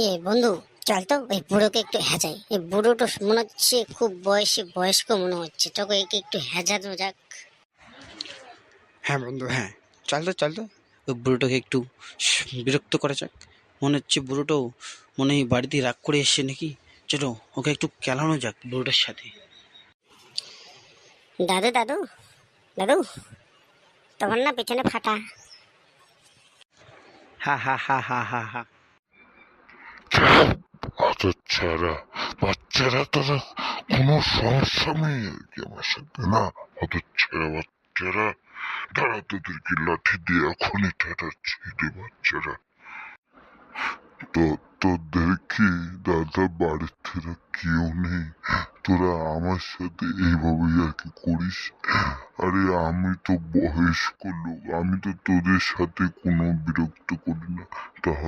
এ বন্ধু, চল তো ওই বুড়োকে একটু হেজাই। এই বুড়োটা মনে হচ্ছে খুব বয়স্ক মনে হচ্ছে, চলো একে একটু হেজানো যাক। হ্যাঁ বন্ধু, হ্যাঁ, চল তো ওই বুড়োটাকে একটু বিরক্ত করা যাক। মনে হচ্ছে বুড়োটাও মনে হয় বাড়িতে রাগ করে এসছে নাকি। চলো ওকে একটু কেলানো যাক বুড়োটার সাথে। দাদু দাদু দাদু, তোমার না পেছনে ফাটা। হা হা হা হা হা হা। হতচ্ছাড়া বাচ্চারা, তোরা কোনো সমস্যা নেই আর কি আমার সাথে না? হতচ্ছাড়া বাচ্চারা, তারা তোদেরকে লাঠি দিয়ে এখনই ঠেকাচ্ছি রে বাচ্চারা। তো তোদের কি দাদা বাড়িতে কেউ নেই? তোরা আমার সাথে এইভাবেই আর কি করিস? আরে আমি তো বয়স্ক লোক, আমি তো তোদের সাথে কোনো বিরক্ত করি না। তাহলে